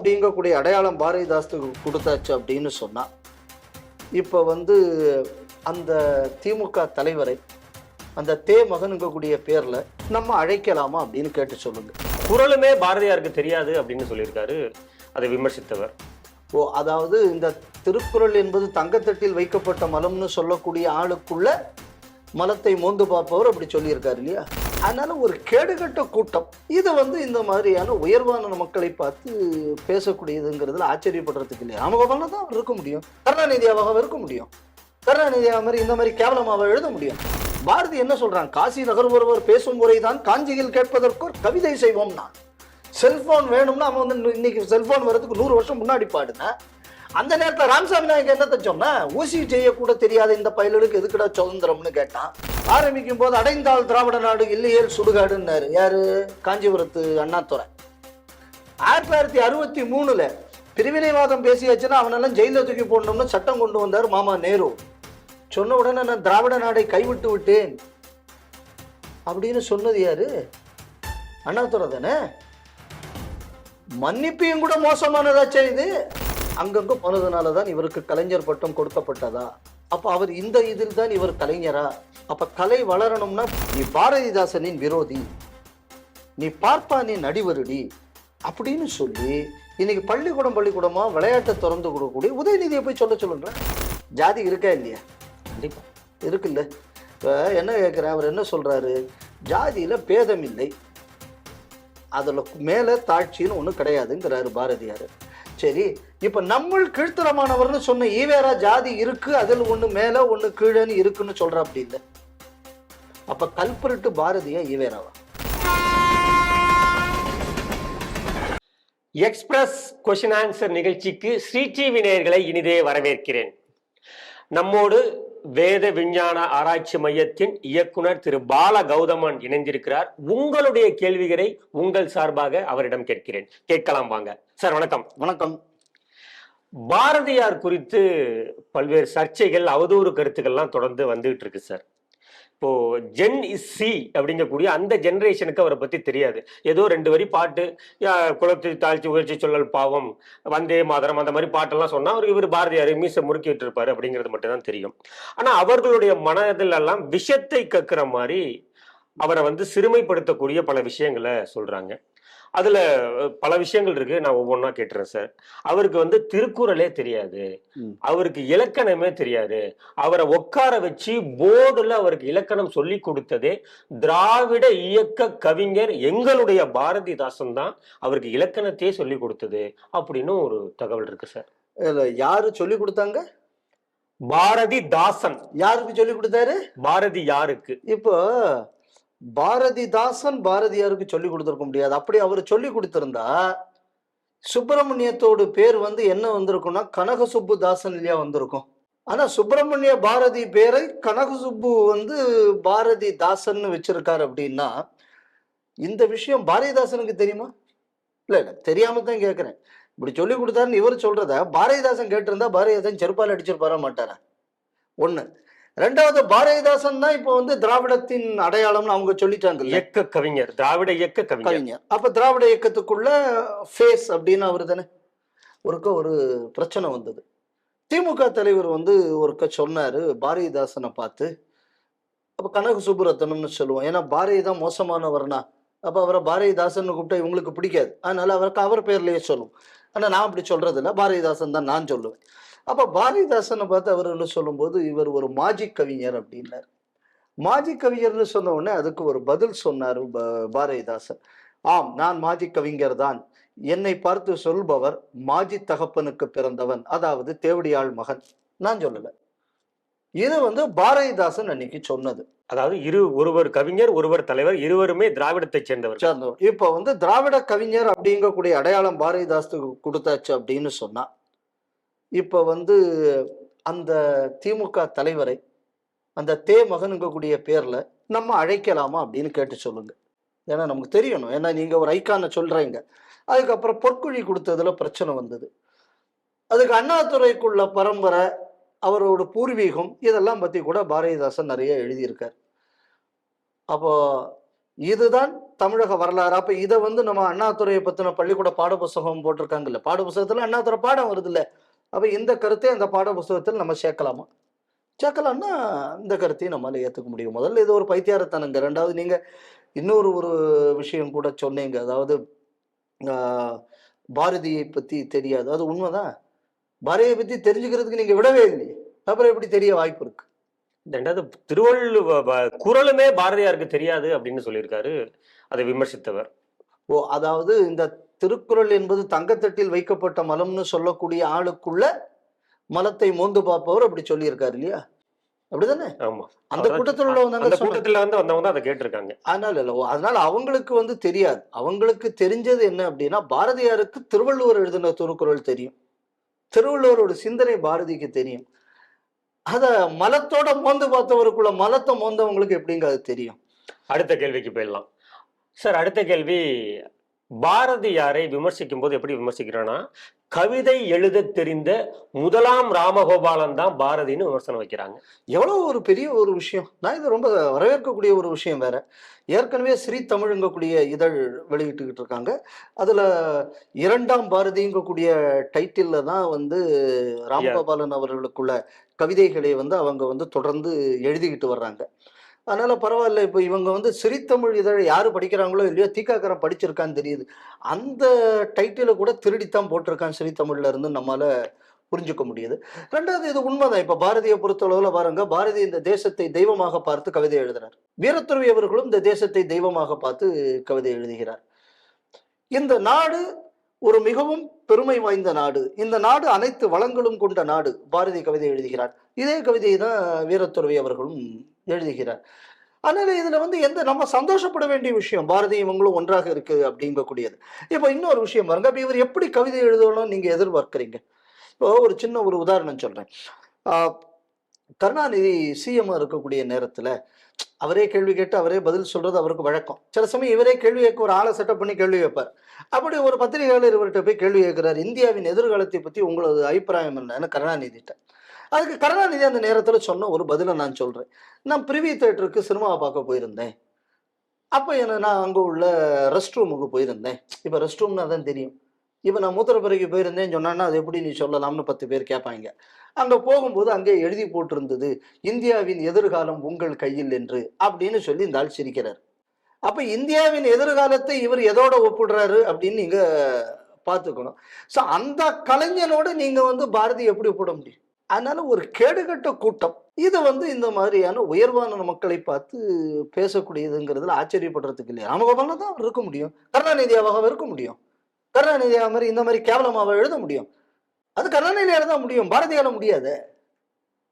அப்படிங்கக்கூடிய அடையாளம் பாரதிதாசனுக்கு கொடுத்தாச்சு அப்படின்னு சொன்னா, இப்போ வந்து அந்த திமுக தலைவரை அந்த மகனுங்கக்கூடிய பேர்ல நம்ம அழைக்கலாமா அப்படின்னு கேட்டு சொல்லுங்க. குரலுமே பாரதியாருக்கு தெரியாது அப்படின்னு சொல்லியிருக்காரு அதை விமர்சித்தவர். அதாவது இந்த திருக்குறள் என்பது தங்கத்தட்டில் வைக்கப்பட்ட மலம்னு சொல்லக்கூடிய ஆளுக்குள்ள மலத்தை மோந்து பார்ப்பவர் அப்படி சொல்லியிருக்காரு இல்லையா? அதனால ஒரு கேடுகட்ட கூட்டம் இது வந்து இந்த மாதிரியான உயர்வான மக்களை பார்த்து பேசக்கூடியதுங்கிறதுல ஆச்சரியப்படுறதுக்கு இல்லையா? ராமகோபாலன் தான் அவர் இருக்க முடியும், கருணாநிதியாவாக இருக்க முடியும், கருணாநிதியா மாதிரி இந்த மாதிரி கேவலமாக எழுத முடியும். பாரதி என்ன சொல்றான்? காசி நகர் ஒருவர் பேசும் முறைதான் காஞ்சியில் கேட்பதற்கு ஒரு கவிதை செய்வோம்னா. செல்போன் வேணும்னா அவன் வந்து இன்னைக்கு செல்போன் வரதுக்கு 100 வருஷம் முன்னாடி பாடுனா, அந்த நேரத்தில் ராமசாமி நாயக் என்னத்தை சொன்னா, ஊசி செய்யக்கூட தெரியாத இந்த பயலுக்கு எதுக்குடா சுதந்திரம்னு கேட்டான். ஆரம்பிக்கும் போது அடைந்தால் திராவிட நாடு இல்லையேல் சுடுகாடுன்னாரு. யாரு? காஞ்சிபுரத்து அண்ணாதுரை. 1963 பிரிவினைவாதம் பேசியாச்சுன்னா அவனெல்லாம் ஜெயில தூக்கி போடணும்னு சட்டம் கொண்டு வந்தார் மாமா நேரு. சொன்ன உடனே நான் திராவிட நாடை கைவிட்டு விட்டேன் அப்படின்னு சொன்னது யாரு? அண்ணாதுரை தானே. மன்னிப்பையும் கூட மோசமானதாச்சே இது. அங்கங்க போனதுனாலதான் இவருக்கு கலைஞர் பட்டம் கொடுக்கப்பட்டதா? அப்ப அவர் இந்த இதில் தான் இவர் கலைஞரா? அப்ப கலை வளரணும்னா நீ பாரதிதாசனின் விரோதி, நீ பார்ப்பானின் அடிவருடி அப்படின்னு சொல்லி இன்னைக்கு பள்ளிக்கூடமா விளையாட்டை திறந்து கொடுக்கக்கூடிய உதயநிதியை போய் சொல்லுங்க. ஜாதி இருக்கா இல்லையா? கண்டிப்பா இருக்குல்ல. இப்போ என்ன கேட்குறேன், அவர் என்ன சொல்றாரு? ஜாதியில பேதம் இல்லை, அதில் மேலே தாட்சின்னு ஒன்றும் கிடையாதுங்கிறாரு பாரதியார். சரி, இப்போ நம்ம கீழ்த்தரமானவர்னு சொன்ன ஈவேரா ஜாதி இருக்கு, அதில் ஒன்று மேலே ஒன்று கீழேன்னு இருக்குன்னு சொல்ற அப்படி இல்லை. அப்ப கல்பரிட்டு பாரதியா ஈவேராவா? எக்ஸ்பிரஸ் கொஸ்டின் ஆன்சர் நிகழ்ச்சிக்கு ஸ்ரீ டிவி நேயர்களை இனிதே வரவேற்கிறேன். நம்மோடு வேத விஞ்ஞான ஆராய்ச்சி மையத்தின் இயக்குனர் திரு பால கௌதமன் இணைந்திருக்கிறார். உங்களுடைய கேள்விகளை உங்கள் சார்பாக அவரிடம் கேட்கிறேன். கேட்கலாம் வாங்க சார். வணக்கம். வணக்கம். பாரதியார் குறித்து பல்வேறு சர்ச்சைகள், அவதூறு கருத்துக்கள்லாம் தொடர்ந்து வந்துகிட்டு இருக்கு சார். இப்போ ஜென் சி அப்படிங்கக்கூடிய அந்த ஜெனரேஷனுக்கு அவரை பத்தி தெரியாது. ஏதோ 2 வரி பாட்டு, குலத்தை தாழ்ச்சி உயர்ச்சி சொல்லல் பாவம், வந்தே மாதரம், அந்த மாதிரி பாட்டெல்லாம் சொன்னா அவருக்கு இவர் பாரதியார் மீச முறுக்கிட்டு இருப்பாரு அப்படிங்கிறது மட்டும் தான் தெரியும். ஆனா அவர்களுடைய மனதில் எல்லாம் விஷத்தை கக்குற மாதிரி அவரை வந்து சிறுமைப்படுத்தக்கூடிய பல விஷயங்களை சொல்றாங்க. அதுல பல விஷயங்கள் இருக்கு, நான் ஒவ்வொன்றா கேட்டுறேன் சார். அவருக்கு வந்து திருக்குறளே தெரியாது, அவருக்கு இலக்கணமே தெரியாது. அவரை உட்கார வச்சு போர்டுல அவருக்கு இலக்கணம் சொல்லி கொடுத்ததே திராவிட இயக்க கவிஞர் எங்களுடைய பாரதிதாசன் தான் அவருக்கு இலக்கணத்தையே சொல்லி கொடுத்தது அப்படின்னு ஒரு தகவல் இருக்கு சார். யாரு சொல்லி கொடுத்தாங்க? பாரதிதாசன். யாருக்கு சொல்லி கொடுத்தாரு? பாரதி யாருக்கு? இப்போ பாரதிதாசன் பாரதியாருக்கு சொல்லி கொடுத்துருக்க முடியாது. அப்படி அவர் சொல்லி கொடுத்திருந்தா சுப்பிரமணியத்தோடு பேர் வந்து என்ன வந்திருக்கும்னா கனகசுப்பு தாசன் இல்லையா வந்திருக்கும். ஆனா சுப்பிரமணிய பாரதி பேரை கனகசுப்பு வந்து பாரதிதாசன் வச்சிருக்காரு. அப்படின்னா இந்த விஷயம் பாரதிதாசனுக்கு தெரியுமா? இல்ல தெரியாம தான் கேட்கிறேன். இப்படி சொல்லி கொடுத்தாருன்னு இவர் சொல்றத பாரதிதாசன் கேட்டிருந்தா பாரதிதாசன் செருப்பால் அடிச்சிருப்பாரா மாட்டாரா? ஒண்ணு. ரெண்டாவது, பாரதிதாசன் தான் இப்போ வந்து திராவிடத்தின் அடையாளம்னு அவங்க சொல்லிட்டாங்க. இயக்க கவிஞர், திராவிட இயக்க கவிஞர். அப்ப திராவிட இயக்கத்துக்குள்ள ஃபேஸ் அப்படின்னு அவரு தானே. ஒரு பிரச்சனை வந்தது. திமுக தலைவர் வந்து ஒருக்க சொன்னாரு பாரதிதாசனை பார்த்து, அப்ப கனக சுப்புரத்தனம்னு சொல்லுவோம், ஏன்னா பாரதி தான் மோசமானவர்னா, அப்ப அவரை பாரதிதாசன் கூப்பிட்டா இவங்களுக்கு பிடிக்காது, அதனால அவருக்கு அவர் பேர்லயே சொல்லுவோம். ஆனா நான் அப்படி சொல்றது இல்லை, பாரதிதாசன் தான் நான் சொல்லுவேன். அப்ப பாரதிதாசனை பார்த்து அவர் சொல்லும்போது இவர் ஒரு மாஜி கவிஞர் அப்படின்னாரு. மாஜி கவிஞர்னு சொன்ன உடனே அதுக்கு ஒரு பதில் சொன்னார் பாரதிதாசன். ஆம், நான் மாஜி கவிஞர் தான். என்னை பார்த்து சொல்பவர் மாஜி தகப்பனுக்கு பிறந்தவன், அதாவது தேவடியாள் மகன். நான் சொல்லல, இது வந்து பாரதிதாசன் அன்னைக்கு சொன்னது. அதாவது ஒருவர் கவிஞர், ஒருவர் தலைவர், இருவருமே திராவிடத்தை சேர்ந்தவர். இப்ப வந்து திராவிட கவிஞர் அப்படிங்கக்கூடிய அடையாளம் பாரதிதாசனுக்கு கொடுத்தாச்சு அப்படின்னு சொன்னா, இப்ப வந்து அந்த திமுக தலைவரை அந்த மகனுங்கக்கூடிய பேர்ல நம்ம அழைக்கலாமா அப்படின்னு கேட்டு சொல்லுங்க. ஏன்னா நமக்கு தெரியணும், ஏன்னா நீங்க ஒரு ஐக்கான சொல்றீங்க. அதுக்கப்புறம் பொற்குழி கொடுத்ததுல பிரச்சனை வந்தது. அதுக்கு அண்ணாதுரைக்குள்ள பரம்பரை, அவரோட பூர்வீகம், இதெல்லாம் பத்தி கூட பாரதிதாசன் நிறைய எழுதியிருக்கார். அப்போ இதுதான் தமிழக வரலாறு. அப்ப இதை வந்து நம்ம அண்ணாதுரையை பத்தின பள்ளிக்கூட பாடப்புஸ்தகம் போட்டிருக்காங்கல்ல, பாடப்புஸ்தகத்துல அண்ணாதுரை பாடம் வருது இல்ல, அப்ப இந்த கருத்தை அந்த பாடப்புஸ்தகத்தில் நம்ம சேர்க்கலாமா? சேர்க்கலாம்னா இந்த கருத்தையும் நம்மளால ஏத்துக்க முடியும். முதல்ல இது ஒரு பைத்தியாரத்தனங்க. ரெண்டாவது நீங்க இன்னொரு ஒரு விஷயம் கூட சொன்னீங்க. அதாவது ஆஹ், பாரதியை பத்தி தெரியாது. அது உண்மைதான். பாரதியை பத்தி தெரிஞ்சுக்கிறதுக்கு நீங்க விடவே இல்லையே, அப்புறம் எப்படி தெரிய வாய்ப்பு இருக்கு? ரெண்டாவது குறளுமே பாரதியாருக்கு தெரியாது அப்படின்னு சொல்லியிருக்காரு அதை விமர்சித்தவர். ஓ, அதாவது இந்த திருக்குறள் என்பது தங்கத்தட்டில் வைக்கப்பட்ட மலம்னு சொல்லக்கூடிய ஆளுக்குள்ள மலத்தை மோந்து பார்ப்பவர் அப்படி சொல்லியிருக்காரு இல்லையா? அப்படிதானே? ஆமா, அந்த கூட்டத்தில் உள்ளவங்க அந்த கூட்டத்துல வந்து வந்தவங்க தான் அதை கேட்டிருக்காங்க. அதனால இல்ல, அதனால அவங்களுக்கு வந்து தெரியாது. அவங்களுக்கு தெரிஞ்சது என்ன அப்படின்னா, பாரதியாருக்கு திருவள்ளுவர் எழுதின திருக்குறள் தெரியும், திருவள்ளுவரோட சிந்தனை பாரதிக்கு தெரியும். அத மலத்தோட மோந்து பார்த்தவருக்குள்ள மலத்தை மோந்தவங்களுக்கு எப்படிங்க அது தெரியும்? அடுத்த கேள்விக்கு போயிடலாம் சார். அடுத்த கேள்வி, பாரதியாரை விமர்சிக்கும் போது எப்படி விமர்சிக்கிறோம்னா, கவிதை எழுத தெரிந்த முதலாம் ராமகோபாலன் தான் பாரதின்னு விமர்சனம் வைக்கிறாங்க. எவ்வளவு ஒரு பெரிய ஒரு விஷயம். நான் இது ரொம்ப வரவேற்கக்கூடிய ஒரு விஷயம். வேற ஏற்கனவே ஸ்ரீ தமிழ்ங்கக்கூடிய இதழ் வெளியிட்டுக்கிட்டு இருக்காங்க. அதுல இரண்டாம் பாரதிங்கக்கூடிய டைட்டில்ல தான் வந்து ராமகோபாலன் அவர்களுக்குள்ள கவிதைகளை வந்து அவங்க வந்து தொடர்ந்து எழுதிக்கிட்டு வர்றாங்க. அதனால பரவாயில்ல. இப்போ இவங்க வந்து சிறித்தமிழ் இதழை யாரு படிக்கிறாங்களோ இல்லையோ, தீக்காக்காரன் படிச்சிருக்கான்னு தெரியுது. அந்த டைட்டில கூட திருடித்தான் போட்டிருக்கான் சிறித்தமிழ்ல இருந்து நம்மால புரிஞ்சுக்க முடியுது. ரெண்டாவது இது உண்மைதான். இப்ப பாரதியை பொறுத்தளவுல பாருங்க, பாரதி இந்த தேசத்தை தெய்வமாக பார்த்து கவிதை எழுதுறார். வீரத்துறவி அவர்களும் இந்த தேசத்தை தெய்வமாக பார்த்து கவிதை எழுதுகிறார். இந்த நாடு ஒரு மிகவும் பெருமை வாய்ந்த நாடு, இந்த நாடு அனைத்து வளங்களும் கொண்ட நாடு, பாரதி கவிதை எழுதுகிறார். இதே கவிதையை தான் வீரத்துறவி அவர்களும் எழுதுகிறார். அதனால இதுல வந்து எந்த நம்ம சந்தோஷப்பட வேண்டிய விஷயம், பாரதி இவங்களும் ஒன்றாக இருக்கு அப்படிங்கக்கூடியது. இப்போ இன்னொரு விஷயம் பாருங்க, அப்ப இவர் எப்படி கவிதை எழுதணும் நீங்க எதிர்பார்க்கிறீங்க? இப்போ ஒரு சின்ன ஒரு உதாரணம் சொல்றேன். ஆஹ் கருணாநிதி சிஎம் இருக்கக்கூடிய நேரத்துல அவரே கேள்வி கேட்டு அவரே பதில் சொல்றது அவருக்கு வழக்கம். சில சமயம் இவரே கேள்வி கேட்க ஒரு ஆளை செட்டப் பண்ணி கேள்வி கேட்பார். அப்படி ஒரு பத்திரிகையாளர் இவர்கிட்ட போய் கேள்வி கேட்கிறார், இந்தியாவின் எதிர்காலத்தை பத்தி உங்களது அபிப்பிராயம் என்னன்னு கருணாநிதிட்ட. அதுக்கு கருணாநிதி அந்த நேரத்துல சொன்ன ஒரு பதிலை நான் சொல்றேன். நான் பிரிவி தேட்டருக்கு சினிமாவை பார்க்க போயிருந்தேன். அப்ப என்ன, நான் அங்க உள்ள ரெஸ்ட் ரூமுக்கு போயிருந்தேன். இப்ப ரெஸ்ட் ரூம்னா தான் தெரியும். இப்ப நான் மூத்திரப்பறைக்கு போயிருந்தேன்னு சொன்னான்னா அது எப்படி நீ சொல்லலாம்னு 10 பேர் கேட்பாங்க. அங்க போகும்போது அங்கே எழுதி போட்டிருந்தது, இந்தியாவின் எதிர்காலம் உங்கள் கையில் என்று அப்படின்னு சொல்லி இந்த ஆள் சிரிக்கிறார். அப்ப இந்தியாவின் எதிர்காலத்தை இவர் எதோட ஒப்பிடுறாரு அப்படின்னு நீங்க பார்த்துக்கணும். ஸோ அந்த கலைஞனோட நீங்க வந்து பாரதி எப்படி ஒப்பிட முடியும்? அதனால ஒரு கேடுகட்ட கூட்டம் இது வந்து இந்த மாதிரியான உயர்வான மக்களை பார்த்து பேசக்கூடியதுங்கிறதுல ஆச்சரியப்படுறதுக்கு இல்லையா? ராமகோபாலன் தான் அவர் இருக்க முடியும், கருணாநிதியாவாக இருக்க முடியும். கருணாநிதியா மாதிரி இந்த மாதிரி கேவலமாக எழுத முடியும். அது கருணாநிதியால தான் முடியும், பாரதியால முடியாது.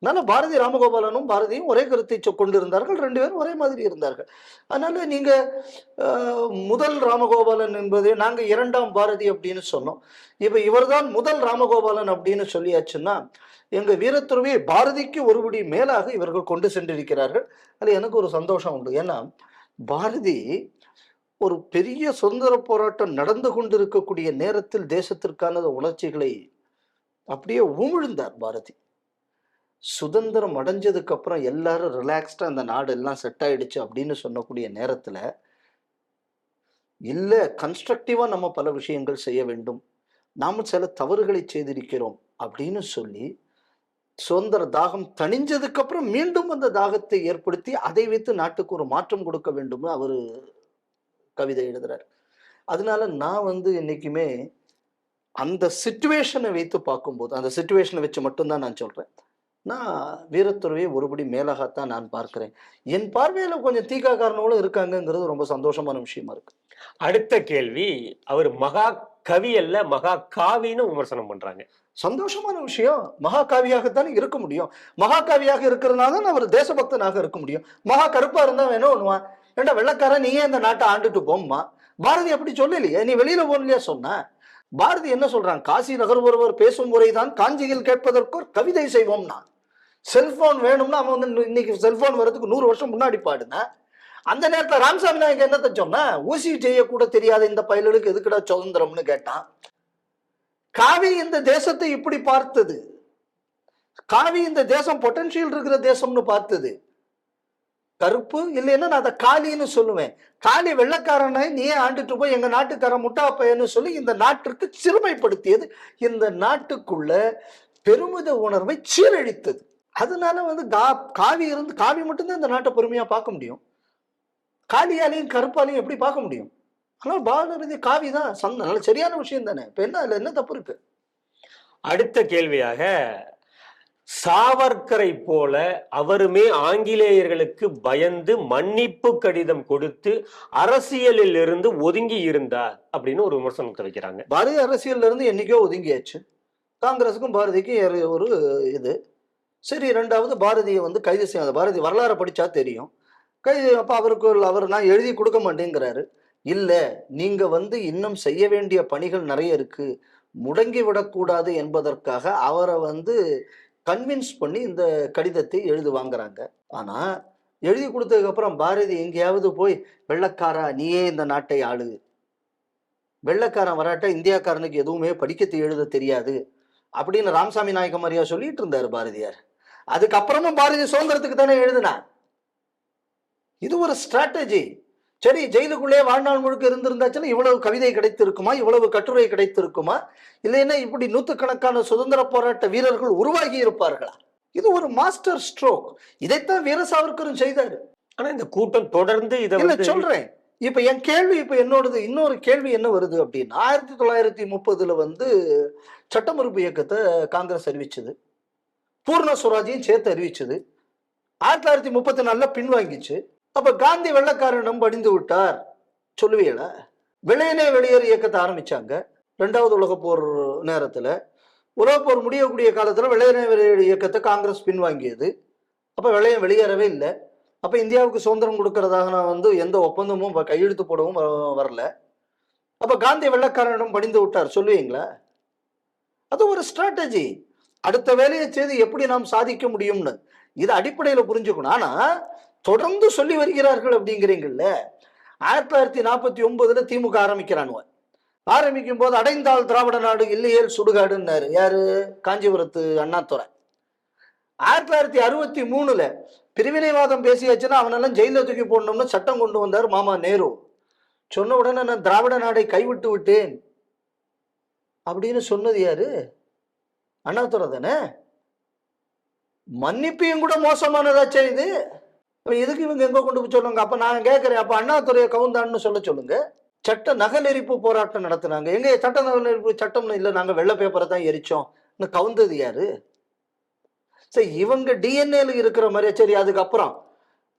அதனால பாரதி ராமகோபாலனும் பாரதியும் ஒரே கருத்தை கொண்டிருந்தார்கள், 2 பேரும் ஒரே மாதிரி இருந்தார்கள். அதனால நீங்க முதல் ராமகோபாலன் என்பது நாங்க 2ஆம் பாரதி அப்படின்னு சொன்னோம். இப்ப இவர்தான் முதல் ராமகோபாலன் அப்படின்னு சொல்லியாச்சுன்னா, எங்க வீரத்துறவி பாரதிக்கு ஒருபடி மேலாக இவர்கள் கொண்டு சென்றிருக்கிறார்கள். அது எனக்கு ஒரு சந்தோஷம் உண்டு. ஏன்னா பாரதி ஒரு பெரிய சுதந்திர போராட்டம் நடந்து கொண்டிருக்கக்கூடிய நேரத்தில் தேசத்திற்கான உணர்ச்சிகளை அப்படியே உமிழ்ந்தார் பாரதி. சுதந்திரம் அடைஞ்சதுக்கு அப்புறம் எல்லாரும் ரிலாக்ஸ்டா அந்த நாடு எல்லாம் செட் ஆயிடுச்சு அப்படின்னு சொல்லக்கூடிய நேரத்துல, இல்ல கன்ஸ்ட்ரக்டிவா நம்ம பல விஷயங்கள் செய்ய வேண்டும், நாம சில தவறுகளை செய்திருக்கிறோம் அப்படின்னு சொல்லி சுதந்திர தாகம் தணிஞ்சதுக்கு அப்புறம் மீண்டும் அந்த தாகத்தை ஏற்படுத்தி அதை வைத்து நாட்டுக்கு ஒரு மாற்றம் கொடுக்க வேண்டும் அவரு கவிதை எழுதுறாரு. அதனால நான் வந்து என்னைக்குமே அந்த சிச்சுவேஷனை வைத்து பார்க்கும்போது, அந்த சிச்சுவேஷனை வச்சு மட்டும்தான் நான் சொல்றேன், நான் வீரத்துறவியை ஒருபடி மேலாகத்தான் நான் பார்க்கிறேன். என் பார்வையில கொஞ்சம் தீக்காக்காரனோட இருக்காங்கிறது ரொம்ப சந்தோஷமான விஷயமா இருக்கு. அடுத்த கேள்வி, அவர் மகா கவி அல்ல மகா காவின்னு விமர்சனம் பண்றாங்க. சந்தோஷமான விஷயம். மகாகாவியாகத்தானே இருக்க முடியும். மகாகாவியாக இருக்கிறதுனால தான் அவர் தேசபக்தனாக இருக்க முடியும். மகா கருப்பா இருந்தா வேணும் ஒண்ணுவான், ஏண்டா வெள்ளக்காரன் நீயே இந்த நாட்டை ஆண்டுட்டு போம்மா. பாரதி அப்படி சொல்லலையே, நீ வெளியில போகலையா சொன்ன. பாரதி என்ன சொல்றான், காசி நகர் ஒருவர் பேசும் முறைதான் காஞ்சியில் கேட்பதற்கு ஒரு கவிதை செய்வோம்னா. செல்போன் வேணும்னா அவன் வந்து இன்னைக்கு செல்போன் வர்றதுக்கு 100 வருஷம் முன்னாடி பாடுன. அந்த நேரத்துல ராமசாமி நாயக் என்னத்த சொன்ன, ஊசி செய்யக்கூட தெரியாத இந்த பயலுக்கு எதுக்குடா சுதந்திரம்னு கேட்டான். காவி இந்த தேசத்தை இப்படி பார்த்தது. காவி இந்த தேசம் பொட்டன்ஷியல் இருக்கிற தேசம்னு பார்த்தது. கருப்பு இல்லைன்னா நான் அதை காளின்னு சொல்லுவேன். காளி வெள்ளைக்காரனை நீயே ஆண்டுட்டு போய் எங்க நாட்டுக்காரன் முட்டா பையன்னு சொல்லி இந்த நாட்டிற்கு சிறுமைப்படுத்தியது, இந்த நாட்டுக்குள்ள பெருமித உணர்வை சீரழித்தது. அதனால வந்து காவி இருந்து காவி மட்டும்தான் இந்த நாட்டை பெருமையா பார்க்க முடியும். காளியாலையும் கருப்பாலையும் எப்படி பார்க்க முடியும்? ஆனா பாரதி காவி தான் நல்ல சரியான விஷயம் தானே. இப்ப என்ன அதுல என்ன தப்பு இருக்கு? அடுத்த கேள்வியாக, சாவர்க்கரை போல அவருமே ஆங்கிலேயர்களுக்கு பயந்து மன்னிப்பு கடிதம் கொடுத்து அரசியலில் இருந்து ஒதுங்கி இருந்தார் அப்படின்னு ஒரு விமர்சனத்தை வைக்கிறாங்க. பாரதி அரசியல்ல இருந்து என்னைக்கோ ஒதுங்கியாச்சு. காங்கிரஸுக்கும் பாரதிக்கும் ஒரு இது சரி. ரெண்டாவது பாரதியை வந்து கைது செய்யாத, பாரதி வரலாறு படிச்சா தெரியும். கைது அப்ப அவர் நான் எழுதி கொடுக்க மாட்டேங்கிறாரு. இல்ல, நீங்க வந்து இன்னும் செய்ய வேண்டிய பணிகள் நிறைய இருக்கு, முடங்கி விடக்கூடாது என்பதற்காக அவரை வந்து கன்வின்ஸ் பண்ணி இந்த கடிதத்தை எழுதி வாங்குறாங்க. ஆனா எழுதி கொடுத்ததுக்கு அப்புறம் பாரதி எங்கேயாவது போய் வெள்ளைக்காரா நீயே இந்த நாட்டை ஆளு, வெள்ளைக்காரன் வராட்ட இந்தியாக்காரனுக்கு எதுவுமே படிக்கத்து எழுத தெரியாது அப்படின்னு ராமசாமி நாயக்கமாரியா சொல்லிட்டு இருந்தாரு பாரதியார். அதுக்கப்புறமும் பாரதி சுதந்திரத்துக்கு தானே எழுதுனா. இது ஒரு ஸ்ட்ராட்டஜி. சரி, ஜெயிலுக்குள்ளே வாழ்நாள் முழுக்க இருந்திருந்தாச்சுன்னா இவ்வளவு கவிதை கிடைத்திருக்குமா, இவ்வளவு கட்டுரை கிடைத்திருக்குமா, இல்லைன்னா இப்படி நூற்றுக்கணக்கான சுதந்திர போராட்ட வீரர்கள் உருவாகி இருப்பார்களா? இது ஒரு மாஸ்டர் ஸ்ட்ரோக். இதைத்தான் வீர சாவர்கரும் செய்தாரு. ஆனா இந்த கூட்டம் தொடர்ந்து இதை சொல்றேன். இப்ப என் கேள்வி, இப்ப என்னோடது இன்னொரு கேள்வி என்ன வருது அப்படின்னா, 1930 வந்து சட்ட மறுப்பு இயக்கத்தை காங்கிரஸ் அறிவிச்சது, பூர்ண சுவராஜையும் சேர்த்து அறிவிச்சது. 1934 பின்வாங்கிச்சு. அப்ப காந்தி வெள்ளைக்காரனிடம் படிந்து விட்டார் சொல்லுவீங்களா? வெளியனே வெளியேறு இயக்கத்தை ஆரம்பிச்சாங்க 2வது உலக போர் நேரத்துல. உலகப்போர் முடியக்கூடிய காலத்துல வெள்ளையனே வெளியேறு இயக்கத்தை காங்கிரஸ் பின்வாங்கியது. அப்ப வெள்ளையன் வெளியேறவே இல்லை. அப்ப இந்தியாவுக்கு சுதந்திரம் கொடுக்கறதாக நான் வந்து எந்த ஒப்பந்தமும் கையெழுத்து போடவும் வரல. அப்ப காந்தி வெள்ளைக்காரனிடம் படிந்து விட்டார் சொல்லுவீங்களா? அது ஒரு ஸ்ட்ராட்டஜி. அடுத்த வேலையை செய்து எப்படி நாம் சாதிக்க முடியும்னு இது அடிப்படையில புரிஞ்சுக்கணும். ஆனா தொடர்ந்து சொல்லி வருகிறார்கள் அப்படிங்கிறீங்கல்ல. 1949 திமுக ஆரம்பிக்கும் போது அடைந்தால் திராவிட நாடு இல்லையேல் சுடுகாடுன்னாரு. யாரு? காஞ்சிபுரத்து அண்ணாதுரை. 1963 பிரிவினைவாதம் பேசியாச்சுன்னா அவனெல்லாம் ஜெயில தூக்கி போடணும்னு சட்டம் கொண்டு வந்தார் மாமா நேரு. சொன்ன உடனே நான் திராவிட நாடை கைவிட்டு விட்டேன் அப்படின்னு சொன்னது யாரு? அண்ணாதுரை தானே. மன்னிப்பையும் கூட மோசமானதாச்சே இது. எதுக்கு இவங்க எங்க கொண்டு போய் சொல்லுங்க? அப்ப நான் கேட்கிறேன், அப்ப அண்ணாதுரையை கவுந்தான்னு சொல்லுங்க. சட்ட நகலெரிப்பு போராட்டம் நடத்தினாங்க. எங்க சட்ட நகலெரிப்பு சட்டம்னு இல்லை, நாங்க வெள்ளை பேப்பரை தான் எரிச்சோம். கவுந்தது யாரு? சரி, இவங்க டிஎன்ஏல இருக்கிற மாதிரியே. சரி, அதுக்கப்புறம்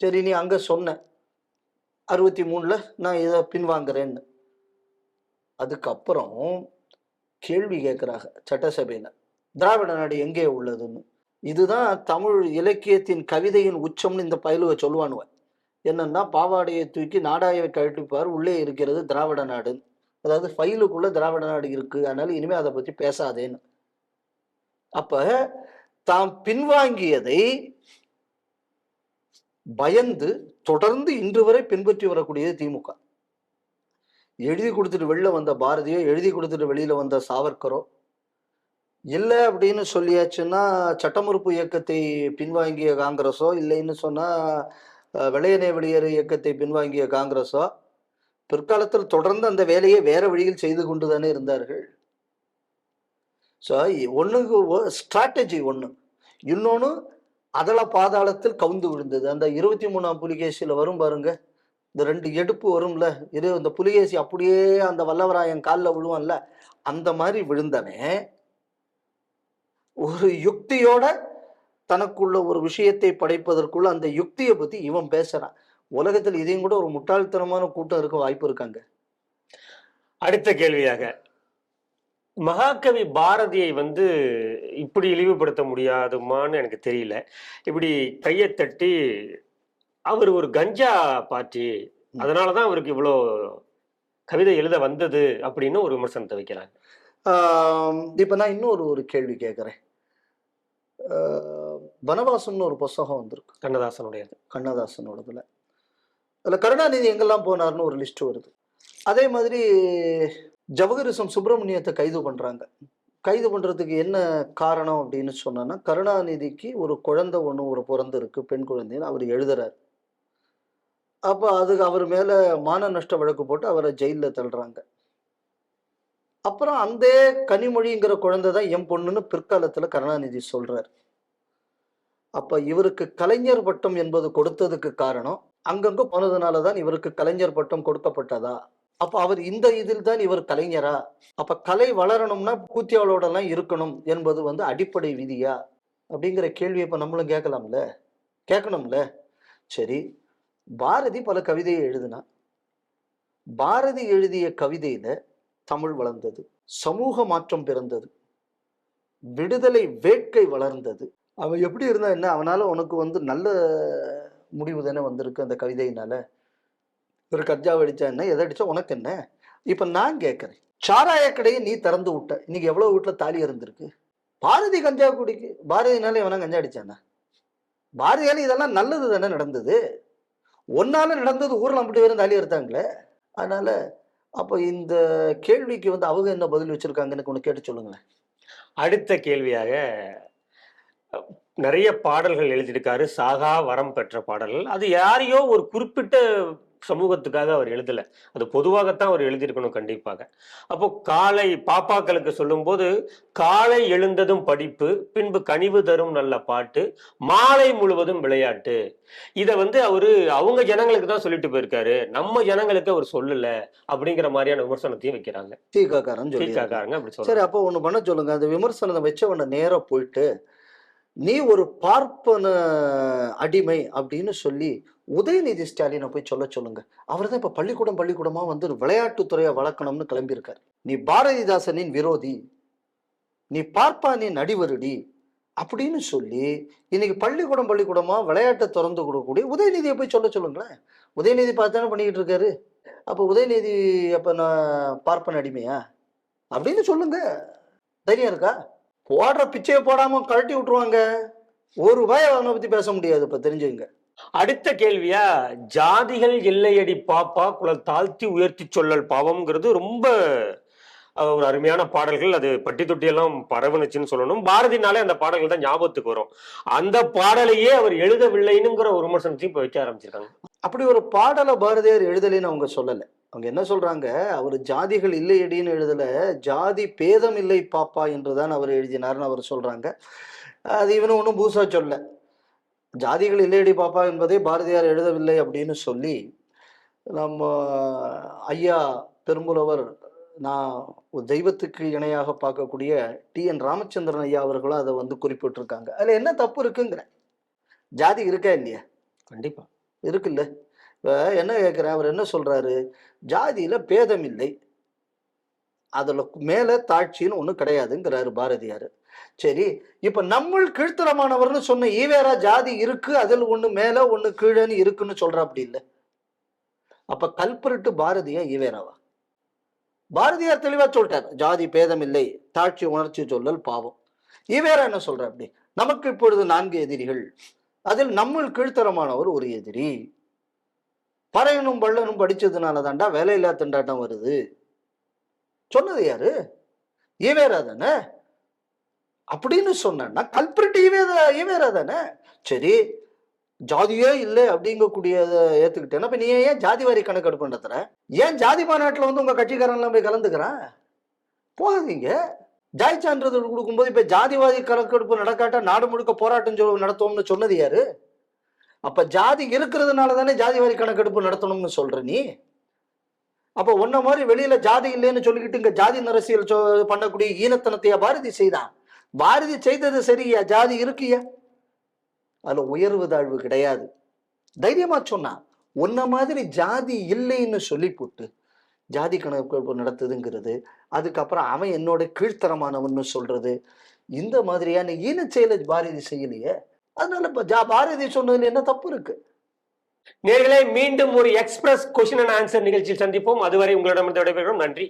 சரி நீ அங்க சொன்ன 63 நான் இதை பின்வாங்குறேன்னு. அதுக்கப்புறம் கேள்வி கேட்கிறாங்க சட்டசபையில, திராவிட நாடு எங்கே உள்ளதுன்னு. இதுதான் தமிழ் இலக்கியத்தின் கவிதையின் உச்சம்னு இந்த பயிலுவை சொல்லுவானுவன். என்னன்னா, பாவாடையை தூக்கி நாடாயை கழட்டிப்பார், உள்ளே இருக்கிறது திராவிட நாடு. அதாவது ஃபைலுக்குள்ள திராவிட நாடு இருக்கு, அதனால இனிமே அதை பத்தி பேசாதேன்னு. அப்ப தாம் பின்வாங்கியதை பயந்து தொடர்ந்து இன்று வரை பின்பற்றி வரக்கூடியது திமுக. எழுதி கொடுத்துட்டு வெளில வந்த பாரதியோ, எழுதி கொடுத்துட்டு வெளியில வந்த சாவர்கரோ இல்லை அப்படின்னு சொல்லியாச்சுன்னா, சட்டமறுப்பு இயக்கத்தை பின்வாங்கிய காங்கிரஸோ, இல்லைன்னு சொன்னா வெள்ளையனே வெளியேறு இயக்கத்தை பின்வாங்கிய காங்கிரஸோ பிற்காலத்தில் தொடர்ந்து அந்த வேலையை வேற வழியில் செய்து கொண்டு தானே இருந்தார்கள். ஸோ ஒண்ணுக்கு ஸ்ட்ராட்டஜி ஒண்ணு, இன்னொன்னு அதள பாதாளத்தில் கவுந்து விழுந்தது. அந்த 23ஆம் புலிகேசியில வரும் பாருங்க, இந்த 2 எடுப்பு வரும்ல, இந்த புலிகேசி அப்படியே அந்த வல்லவராயன் காலில் விழுவான்ல, அந்த மாதிரி விழுந்தவன் ஒரு யுக்தியோட தனக்குள்ள ஒரு விஷயத்தை படைப்பதற்குள்ள அந்த யுக்தியை பத்தி இவன் பேசுறான். உலகத்தில் இதையும் கூட ஒரு முட்டாள்தனமான கூட்டம் இருக்க வாய்ப்பு இருக்காங்க. அடுத்த கேள்வியாக, மகாகவி பாரதியை வந்து இப்படி இழிவுபடுத்த முடியாதுமான்னு எனக்கு தெரியல. இப்படி கையை தட்டி அவர் ஒரு கஞ்சா பார்ட்டி, அதனாலதான் அவருக்கு இவ்வளோ கவிதை எழுத வந்தது அப்படின்னு ஒரு விமர்சனத்தை வைக்கிறாங்க. இப்ப நான் இன்னொரு ஒரு கேள்வி கேட்கிறேன். வனவாசம்னு ஒரு புஸ்தகம் வந்திருக்கு, கண்ணதாசனோடதுல. அதுல கருணாநிதி எங்கெல்லாம் போனார்னு ஒரு லிஸ்ட் வருது. அதே மாதிரி ஜவஹரிசம் சுப்பிரமணியத்தை கைது பண்றாங்க. கைது பண்றதுக்கு என்ன காரணம் அப்படின்னு சொன்னா, கருணாநிதிக்கு ஒரு குழந்தை ஒன்று பிறந்து இருக்கு, பெண் குழந்தைன்னு அவர் எழுதுறாரு. அப்போ அதுக்கு அவர் மேல மான நஷ்ட வழக்கு போட்டு அவரை ஜெயில்ல தள்ளுறாங்க. அப்புறம் அந்த கனிமொழிங்கிற குழந்தை தான் என் பொண்ணுன்னு பிற்காலத்துல கருணாநிதி சொல்றாரு. அப்ப இவருக்கு கலைஞர் பட்டம் என்பது கொடுத்ததுக்கு காரணம் அங்கங்க போனதுனால தான் இவருக்கு கலைஞர் பட்டம் கொடுக்கப்பட்டதா? அப்ப அவர் இந்த இதில் தான் இவர் கலைஞரா? அப்ப கலை வளரணும்னா கூத்தியாளோட எல்லாம் இருக்கணும் என்பது வந்து அடிப்படை விதியா? அப்படிங்கிற கேள்வி இப்ப நம்மளும் கேட்கலாம்ல, கேட்கணும்ல. சரி, பாரதி பல கவிதையை எழுதினா. பாரதி எழுதிய கவிதையில தமிழ் வளர்ந்தது, சமூக மாற்றம் பிறந்தது, விடுதலை வேட்கை வளர்ந்தது. அவன் எப்படி இருந்தா என்ன, அவனால உனக்கு வந்து நல்ல முடிவு தானே வந்திருக்கு அந்த கவிதையினால. ஒரு கஞ்சாவை அடிச்சா என்ன, எதை அடிச்சா உனக்கு என்ன? இப்ப நான் கேட்கிறேன், சாராய கடையை நீ திறந்து விட்ட, இன்னைக்கு எவ்வளவு வீட்டுல தாலி இருந்திருக்கு? பாரதி கஞ்சா குடிக்கு, பாரதினால எவனா கஞ்சா அடிச்சானா? பாரதியால இதெல்லாம் நல்லது தானே நடந்தது. ஒன்னால நடந்தது ஊர்ல அப்படி பேரும் தாலி எடுத்தாங்களே. அதனால அப்ப இந்த கேள்விக்கு வந்து அவங்க என்ன பதில் வச்சிருக்காங்கன்னு ஒண்ணு கேட்டு சொல்லுங்களேன். அடுத்த கேள்வியாக, நிறைய பாடல்கள் எழுதியிருக்காரு, சாகா வரம் பெற்ற பாடல்கள். அது யாரையோ ஒரு குறிப்பிட்ட சமூகத்துக்காக அவர் எழுதல, அது பொதுவாகத்தான் அவர் எழுதியிருக்கணும் கண்டிப்பாக. அப்போ காலை பாப்பாக்களுக்கு சொல்லும்போது, காலை எழுந்ததும் படிப்பு, பின்பு கனிவு தரும் நல்ல பாட்டு, மாலை முழுவதும் விளையாட்டு. இதை வந்து அவரு அவங்க ஜனங்களுக்கு தான் சொல்லிட்டு போயிருக்காரு, நம்ம ஜனங்களுக்கு அவர் சொல்லல அப்படிங்கிற மாதிரியான விமர்சனத்தையும் வைக்கிறாங்க. தீகாக்காரன் தீகாக்காரங்க அப்படி சரி, சொல்றாங்க. அப்போ ஒண்ணு பண்ண சொல்லுங்க. அந்த விமர்சனத்தை வச்சவன நேரா போயிட்டு, நீ ஒரு பார்ப்பன அடிமை அப்படின்னு சொல்லி உதயநிதி ஸ்டாலினை போய் சொல்லுங்க. அவர் தான் இப்ப பள்ளிக்கூடமா வந்து ஒரு விளையாட்டுத்துறையை வளர்க்கணும்னு கிளம்பியிருக்காரு. நீ பாரதிதாசனின் விரோதி, நீ பார்ப்பானின் அடிவருடி அப்படின்னு சொல்லி இன்னைக்கு பள்ளிக்கூடமா விளையாட்டை திறந்து கொடுக்கக்கூடிய உதயநிதியை போய் சொல்லுங்களேன். உதயநிதி பார்த்தானே பண்ணிக்கிட்டு இருக்காரு. அப்ப உதயநிதி அப்ப நான் பார்ப்பன அடிமையா அப்படின்னு சொல்லுங்க. தைரியம் இருக்கா? போடுற பிச்சையை போடாம கழட்டி விட்டுருவாங்க. ஒரு ரூபாய் அவனை பத்தி பேச முடியாது. இப்ப தெரிஞ்சுங்க. அடுத்த கேள்வியா, ஜாதிகள் எல்லையடி பாப்பா குல தாழ்த்தி உயர்த்தி சொல்லல் பாவம்ங்கிறது ரொம்ப ஒரு அருமையான பாடல்கள். அது பட்டி தொட்டி எல்லாம் பரவணுச்சுன்னு சொல்லணும். பாரதினாலே அந்த பாடல்கள் தான் ஞாபகத்துக்கு வரும். அந்த பாடலையே அவர் எழுதவில்லைன்னுங்கிற ஒரு விமர்சனத்தையும் இப்ப வைக்க ஆரம்பிச்சிருக்காங்க. அப்படி ஒரு பாடலை பாரதியார் எழுதலைன்னு அவங்க சொல்லல. அவங்க என்ன சொல்றாங்க, அவர் ஜாதிகள் இல்லையடின்னு எழுதல, ஜாதி பேதம் இல்லை பாப்பா என்றுதான் அவர் எழுதினார்னு அவர் சொல்றாங்க. அது இவனு ஒன்றும் பூசா சொல்ல. ஜாதிகள் இல்லையடி பாப்பா என்பதை பாரதியார் எழுதவில்லை அப்படின்னு சொல்லி நம்ம ஐயா பெரும்புலவர், நான் ஒரு தெய்வத்துக்கு இணையாக பார்க்கக்கூடிய TN ராமச்சந்திரன் ஐயா அவர்களும் அதை வந்து குறிப்பிட்டிருக்காங்க. அதுல என்ன தப்பு இருக்குங்கிற? ஜாதி இருக்கா இல்லையா? கண்டிப்பா இருக்குல்ல. இப்ப என்ன கேட்கிறேன், அவர் என்ன சொல்றாரு, ஜாதியில பேதம் இல்லை, அதுல மேல தாட்சின்னு ஒண்ணு கிடையாதுங்கிறாரு பாரதியார். சரி, இப்ப நம்மள் கீழ்த்தரமானவர்னு சொன்ன ஈவேரா ஜாதி இருக்கு, அதில் ஒண்ணு மேல ஒண்ணு கீழன்னு இருக்குன்னு சொல்ற அப்படி இல்லை. அப்ப கல்பரிட்டு பாரதியா ஈவேராவா? பாரதியார் தெளிவா சொல்லிட்டார், ஜாதி பேதம் இல்லை, தாட்சி உணர்ச்சி சொல்லல் பாவம். ஈவேரா என்ன சொல்ற அப்படி, நமக்கு இப்பொழுது 4 எதிரிகள், அதில் நம்மள் கீழ்த்தரமானவர் ஒரு எதிரி, பறையனும் பள்ளனும் படிச்சதுனால தாண்டா வேலையில்லா திண்டாட்டம் வருது. சொன்னது யாரு? ஈவேரா தானே. அப்படின்னு சொன்னா கல்பிரிட் ஈவேரா தானே. சரி, ஜாதியே இல்லை அப்படிங்கக்கூடியதை ஏத்துக்கிட்டேன்னா இப்ப நீ ஏன் ஜாதிவாரி கணக்கெடுப்பு நடத்துற? ஏன் ஜாதி மாநாட்டில் வந்து உங்க கட்சிக்காரன் போய் கலந்துக்கிறான்? போகாதீங்க. ஜாதி சான்றிதழ் கொடுக்கும்போது இப்ப ஜாதிவாதி கணக்கெடுப்பு நடக்காட்டா நாடு முழுக்க போராட்டம் நடத்துவோம்னு சொன்னது யாரு? அப்ப ஜாதி இருக்கிறதுனால தானே ஜாதிவாரி கணக்கெடுப்பு நடத்தணும்னு சொல்ற நீ. அப்ப உன்ன மாதிரி வெளியில ஜாதி இல்லைன்னு சொல்லிக்கிட்டு இங்க ஜாதி அரசியல் பண்ணக்கூடிய ஈனத்தனத்தையா பாரதி செய்தான்? பாரதி செய்தது சரியா? ஜாதி இருக்கியா? அதுல உயர்வு தாழ்வு கிடையாது. தைரியமா சொன்னா, உன்ன மாதிரி ஜாதி இல்லைன்னு சொல்லி போட்டு ஜாதி கணக்கு நடத்துதுங்கிறது, அதுக்கப்புறம் அவன் என்னோட கீழ்த்தரமானவன்னு சொல்றது, இந்த மாதிரியான ஈன செயலை பாரதி செய்யலையே. அதனால இப்ப பாரதி சொன்னதுல என்ன தப்பு இருக்கு? நேர்களே, மீண்டும் ஒரு எக்ஸ்பிரஸ் கொஸ்டின் அண்ட் ஆன்சர் நிகழ்ச்சியில் சந்திப்போம். அதுவரை உங்களிடம் விடைபெறுகிறோம். நன்றி.